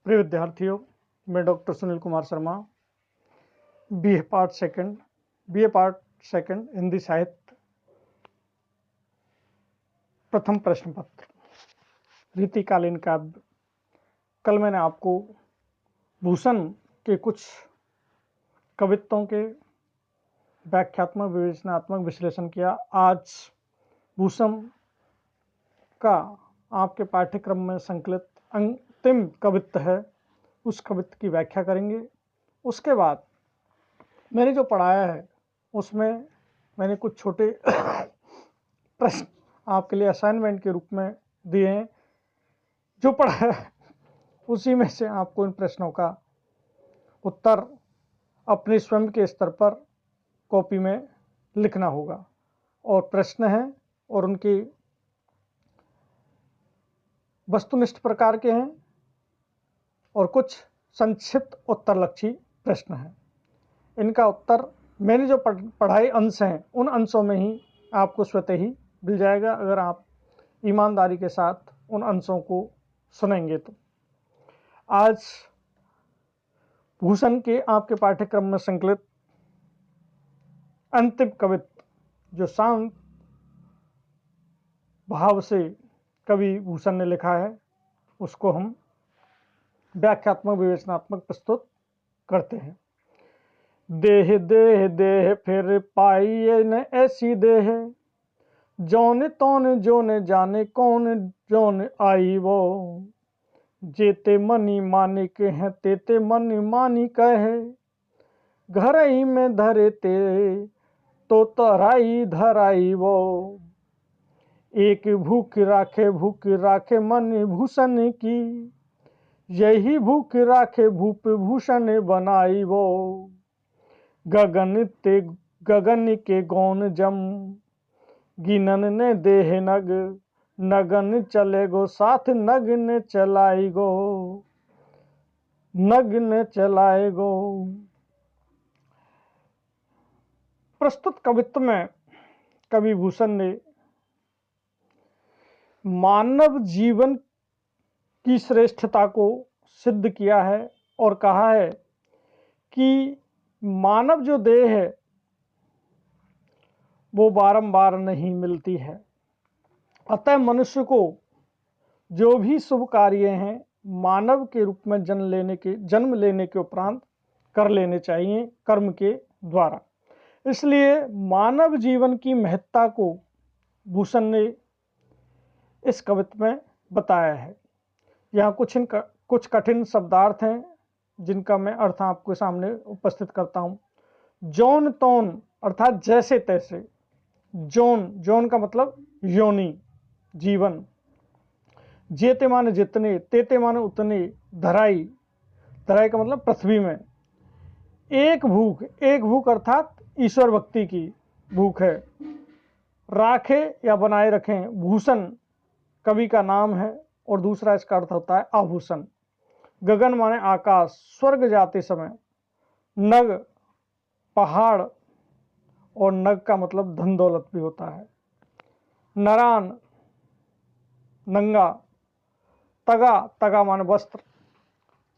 प्रिय विद्यार्थियों, मैं doctor Sunil Kumar Sharma, BA part second Hindi साहित्य, प्रथम प्रश्न पत्र, रीतिकालीन काव्य। कल मैंने आपको भूषण के कुछ कवित्वों के व्याख्यात्मक विवेचनात्मक विश्लेषण किया। आज भूषण का आपके पाठ्यक्रम में संकलित अंतिम कवित्व है, उस कवित्व की व्याख्या करेंगे। उसके बाद मैंने जो पढ़ाया है उसमें मैंने कुछ छोटे प्रश्न आपके लिए असाइनमेंट के रूप में दिए हैं। जो पढ़ाया है उसी में से आपको इन प्रश्नों का उत्तर अपने स्वयं के स्तर पर कॉपी में लिखना होगा। और प्रश्न हैं और उनकी वस्तुनिष्ठ प्रकार के हैं और कुछ संक्षिप्त उत्तरलक्षी प्रश्न हैं। इनका उत्तर मैंने जो पढ़ाए अंश हैं उन अंशों में ही आपको स्वतः ही मिल जाएगा, अगर आप ईमानदारी के साथ उन अंशों को सुनेंगे तो। आज भूषण के आपके पाठ्यक्रम में संकलित अंतिम कवित्व, जो शांत भाव से कवि भूषण ने लिखा है, उसको हम व्याख्यात्मक विवेचनात्मक प्रस्तुत करते हैं। देह देह देह फिर पाइए न ऐसी देह, जौन तौन जोन जाने कौन जौन आई वो। जेते मनी मानिक हैं तेते मनी मानी कहे, घर ही में धरे ते तो तराई धराई वो। एक भूख राखे मन भूषण की, यही भूख राखे भूप भूषण बनाई वो। गगन के गौन जम, गिनन ने देह नग, नगन चले गो साथ नग ने चलाई गो, नग ने चलाए गो। प्रस्तुत कवित्व में कवि भूषण ने मानव जीवन की श्रेष्ठता को सिद्ध किया है और कहा है कि मानव जो देह है वो बारंबार नहीं मिलती है, अतः मनुष्य को जो भी शुभ कार्य हैं मानव के रूप में जन्म लेने के उपरांत कर लेने चाहिए कर्म के द्वारा। इसलिए मानव जीवन की महत्ता को भूषण ने इस कवित्व में बताया है। यहाँ कुछ कठिन शब्दार्थ हैं जिनका मैं अर्थ आपके सामने उपस्थित करता हूँ। जौन तौन अर्थात जैसे तैसे, जौन का मतलब योनि जीवन, जेते माने जितने, तेते माने उतने, धराई का मतलब पृथ्वी में। एक भूख अर्थात ईश्वर भक्ति की भूख है। राखे या बनाए रखें, भूषण कवि का नाम है और दूसरा इसका अर्थ होता है आभूषण। गगन माने आकाश, स्वर्ग जाते समय। नग पहाड़ और नग का मतलब धन दौलत भी होता है। नरान नंगा, तगा माने वस्त्र,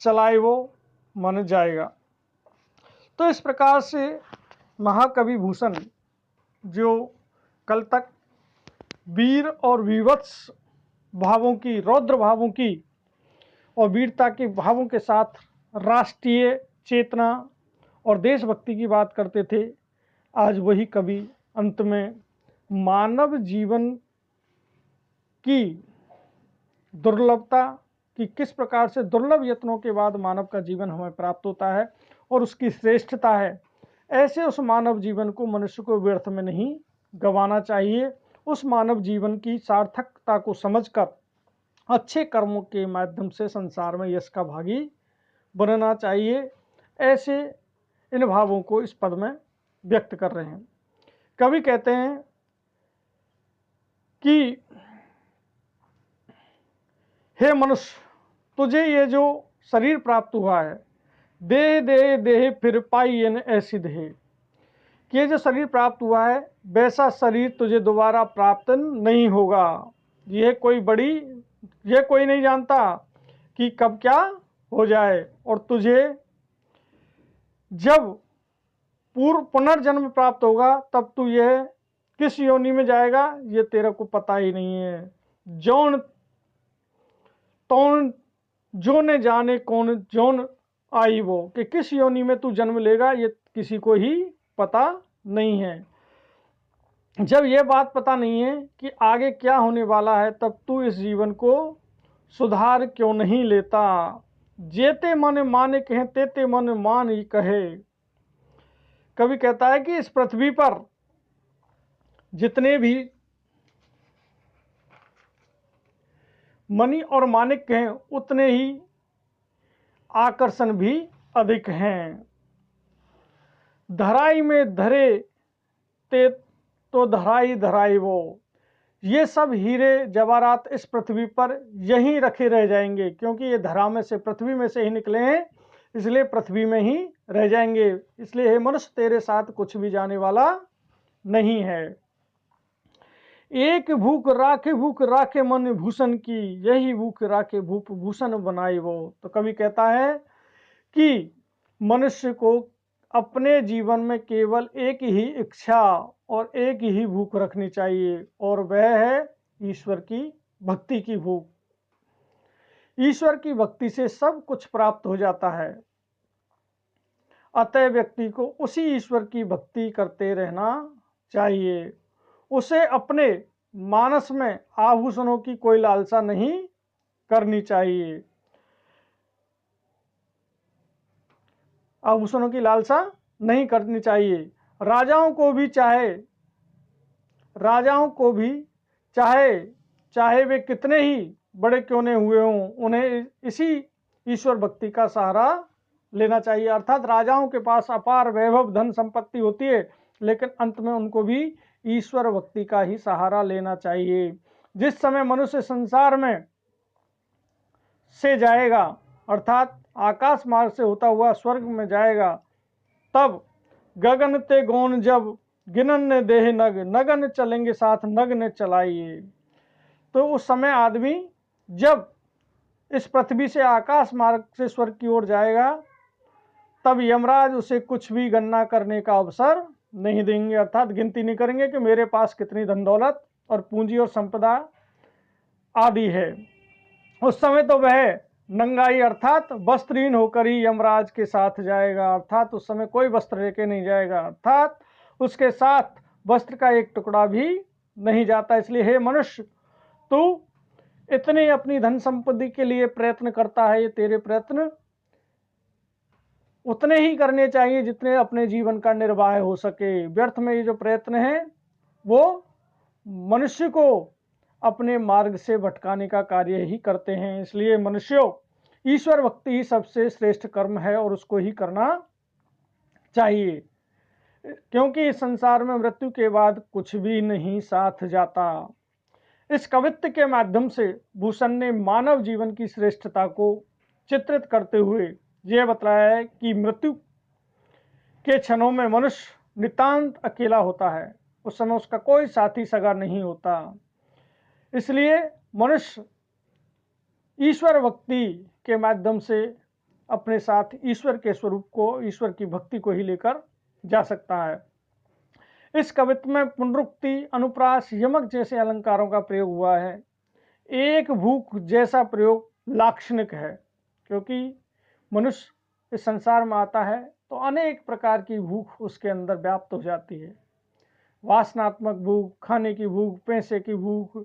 चलाए वो माने जाएगा। तो इस प्रकार से महाकवि भूषण, जो कल तक वीर और विवत्स भावों की, रौद्र भावों की और वीरता के भावों के साथ राष्ट्रीय चेतना और देशभक्ति की बात करते थे, आज वही कवि अंत में मानव जीवन की दुर्लभता कि किस प्रकार से दुर्लभ यत्नों के बाद मानव का जीवन हमें प्राप्त होता है और उसकी श्रेष्ठता है, ऐसे उस मानव जीवन को मनुष्य को व्यर्थ में नहीं गंवाना चाहिए। उस मानव जीवन की सार्थकता को समझकर अच्छे कर्मों के माध्यम से संसार में यश का भागी बनना चाहिए। ऐसे इन भावों को इस पद में व्यक्त कर रहे हैं। कवि कहते हैं कि हे मनुष्य, तुझे ये जो शरीर प्राप्त हुआ है, देह देह देह फिर पाई न ऐसी देह, कि ये जो शरीर प्राप्त हुआ है वैसा शरीर तुझे दोबारा प्राप्त नहीं होगा। यह कोई नहीं जानता कि कब क्या हो जाए और तुझे जब पूर्व पुनर्जन्म प्राप्त होगा तब तू यह किस योनि में जाएगा ये तेरे को पता ही नहीं है। जौन तौन जो ने जाने कौन जौन आई वो, कि किस योनि में तू जन्म लेगा ये किसी को ही पता नहीं है। जब यह बात पता नहीं है कि आगे क्या होने वाला है तब तू इस जीवन को सुधार क्यों नहीं लेता। जेते मन माने कहें तेते मन मान ही कहे। कवि कहता है कि इस पृथ्वी पर जितने भी मणि और माणिक हैं उतने ही आकर्षण भी अधिक हैं। धराई में धरे ते तो धराई धराई वो, ये सब हीरे जवाहरात इस पृथ्वी पर यहीं रखे रह जाएंगे, क्योंकि ये धरा में से पृथ्वी में से ही निकले हैं इसलिए पृथ्वी में ही रह जाएंगे। इसलिए हे मनुष्य तेरे साथ कुछ भी जाने वाला नहीं है। एक भूख राखे मन भूषण की, यही भूख राखे भूप भूषण बनाई वो। तो कवि कहता है कि मनुष्य को अपने जीवन में केवल एक ही इच्छा और एक ही भूख रखनी चाहिए और वह है ईश्वर की भक्ति की भूख। ईश्वर की भक्ति से सब कुछ प्राप्त हो जाता है। अतः व्यक्ति को उसी ईश्वर की भक्ति करते रहना चाहिए। उसे अपने मानस में आभूषणों की कोई लालसा नहीं करनी चाहिए। आभूषणों की लालसा नहीं करनी चाहिए। राजाओं को भी चाहे वे कितने ही बड़े क्यों न हुए हों, उन्हें इसी ईश्वर भक्ति का सहारा लेना चाहिए। अर्थात राजाओं के पास अपार वैभव धन संपत्ति होती है लेकिन अंत में उनको भी ईश्वर भक्ति का ही सहारा लेना चाहिए। जिस समय मनुष्य संसार में से जाएगा अर्थात आकाश मार्ग से होता हुआ स्वर्ग में जाएगा, तब गगन ते गौन जब गिनन ने देह नग, नगन चलेंगे साथ नग ने चलाइए। तो उस समय आदमी जब इस पृथ्वी से आकाश मार्ग से स्वर्ग की ओर जाएगा तब यमराज उसे कुछ भी गणना करने का अवसर नहीं देंगे, अर्थात गिनती नहीं करेंगे कि मेरे पास कितनी धन दौलत और पूंजी और संपदा आदि है। उस समय तो वह नंगाई अर्थात वस्त्रहीन होकर ही यमराज के साथ जाएगा, अर्थात उस समय कोई वस्त्र लेके नहीं जाएगा, अर्थात उसके साथ वस्त्र का एक टुकड़ा भी नहीं जाता। इसलिए हे मनुष्य, तू इतने अपनी धन संपत्ति के लिए प्रयत्न करता है, ये तेरे प्रयत्न उतने ही करने चाहिए जितने अपने जीवन का निर्वाह हो सके। व्यर्थ में ये जो प्रयत्न है वो मनुष्य को अपने मार्ग से भटकाने का कार्य ही करते हैं। इसलिए मनुष्यों, ईश्वर भक्ति ही सबसे श्रेष्ठ कर्म है और उसको ही करना चाहिए, क्योंकि इस संसार में मृत्यु के बाद कुछ भी नहीं साथ जाता। इस कवित्व के माध्यम से भूषण ने मानव जीवन की श्रेष्ठता को चित्रित करते हुए यह बताया है कि मृत्यु के क्षणों में मनुष्य नितांत अकेला होता है, उस समय उसका कोई साथी सगा नहीं होता। इसलिए मनुष्य ईश्वर भक्ति के माध्यम से अपने साथ ईश्वर के स्वरूप को, ईश्वर की भक्ति को ही लेकर जा सकता है। इस कवित्व में पुनरुक्ति, अनुप्रास, यमक जैसे अलंकारों का प्रयोग हुआ है। एक भूख जैसा प्रयोग लाक्षणिक है, क्योंकि मनुष्य इस संसार में आता है तो अनेक प्रकार की भूख उसके अंदर व्याप्त हो जाती है। वासनात्मक भूख, खाने की भूख, पैसे की भूख,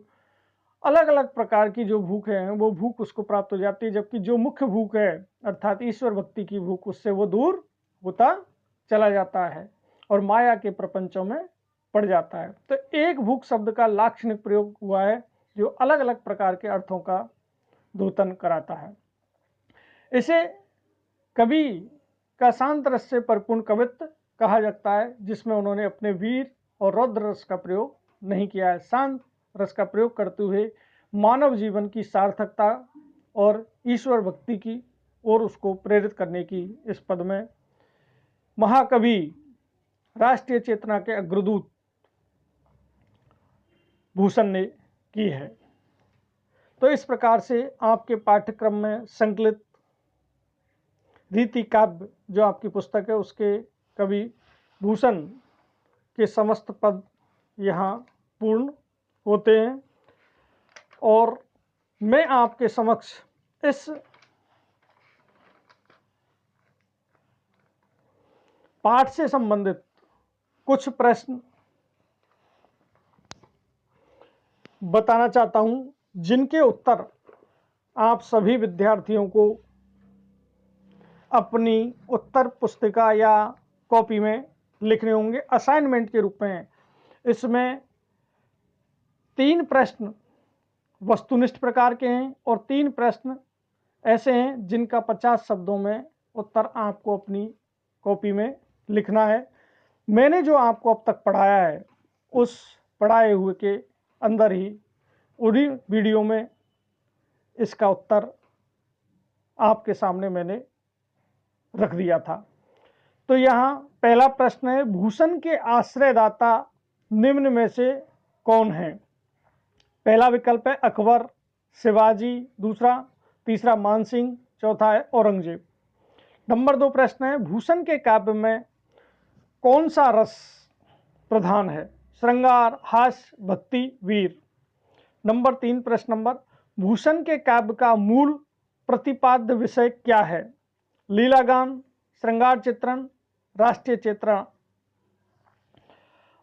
अलग अलग प्रकार की जो भूख है वो भूख उसको प्राप्त हो जाती है। जबकि जो मुख्य भूख है अर्थात ईश्वर भक्ति की भूख, उससे वो दूर होता चला जाता है और माया के प्रपंचों में पड़ जाता है। तो एक भूख शब्द का लाक्षणिक प्रयोग हुआ है जो अलग अलग प्रकार के अर्थों का द्योतन कराता है। इसे कवि का शांत रस से परिपूर्ण कवित्व कहा जाता है, जिसमें उन्होंने अपने वीर और रौद्र रस का प्रयोग नहीं किया है। शांत रस का प्रयोग करते हुए मानव जीवन की सार्थकता और ईश्वर भक्ति की ओर उसको प्रेरित करने की इस पद में महाकवि, राष्ट्रीय चेतना के अग्रदूत भूषण ने की है। तो इस प्रकार से आपके पाठ्यक्रम में संकलित रीति काव्य जो आपकी पुस्तक है उसके कवि भूषण के समस्त पद यहाँ पूर्ण होते हैं। और मैं आपके समक्ष इस पाठ से संबंधित कुछ प्रश्न बताना चाहता हूं, जिनके उत्तर आप सभी विद्यार्थियों को अपनी उत्तर पुस्तिका या कॉपी में लिखने होंगे असाइनमेंट के रूप में। इसमें 3 प्रश्न वस्तुनिष्ठ प्रकार के हैं और 3 प्रश्न ऐसे हैं जिनका 50 शब्दों में उत्तर आपको अपनी कॉपी में लिखना है। मैंने जो आपको अब तक पढ़ाया है उस पढ़ाए हुए के अंदर ही उसी वीडियो में इसका उत्तर आपके सामने मैंने रख दिया था। तो यहाँ पहला प्रश्न है, भूषण के आश्रयदाता निम्न में से कौन है? पहला विकल्प है अकबर, शिवाजी, दूसरा, तीसरा मानसिंह, चौथा है औरंगजेब। नंबर 2 प्रश्न है, भूषण के काव्य में कौन सा रस प्रधान है? श्रृंगार, हास्य, भक्ति, वीर। नंबर 3 प्रश्न नंबर, भूषण के काव्य का मूल प्रतिपाद्य विषय क्या है? लीलागान, श्रृंगार चित्रण, राष्ट्रीय चित्रण।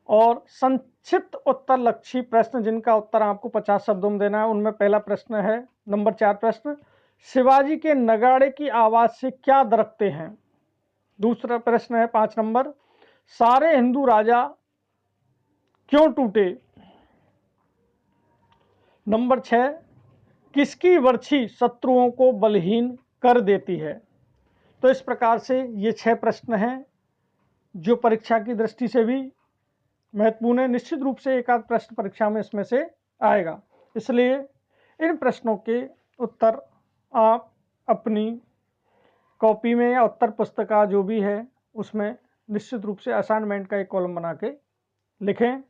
और संक्षिप्त उत्तर लक्षी प्रश्न जिनका उत्तर आपको 50 शब्दों में देना है, उनमें पहला प्रश्न है नंबर 4 प्रश्न, शिवाजी के नगाड़े की आवाज से क्या दरकते हैं? दूसरा प्रश्न है 5 नंबर, सारे हिंदू राजा क्यों टूटे? नंबर 6, किसकी बर्छी शत्रुओं को बलहीन कर देती है? तो इस प्रकार से ये 6 प्रश्न हैं जो परीक्षा की दृष्टि से भी महत्वपूर्ण है। निश्चित रूप से एक आध प्रश्न परीक्षा में इसमें से आएगा, इसलिए इन प्रश्नों के उत्तर आप अपनी कॉपी में या उत्तर पुस्तिका जो भी है उसमें निश्चित रूप से असाइनमेंट का एक कॉलम बना के लिखें।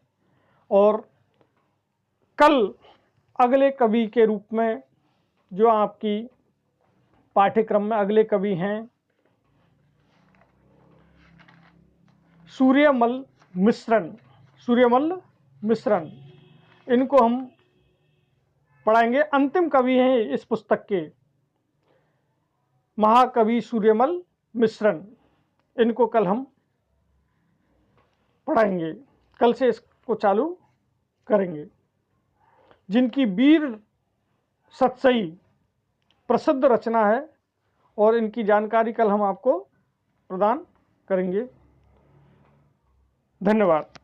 और कल अगले कवि के रूप में जो आपकी पाठ्यक्रम में अगले कवि हैं सूर्यमल मिश्रण, इनको हम पढ़ाएंगे। अंतिम कवि हैं इस पुस्तक के महाकवि सूर्यमल मिश्रण, इनको कल हम पढ़ाएंगे, कल से इसको चालू करेंगे, जिनकी वीर सतसई प्रसिद्ध रचना है और इनकी जानकारी कल हम आपको प्रदान करेंगे। धन्यवाद।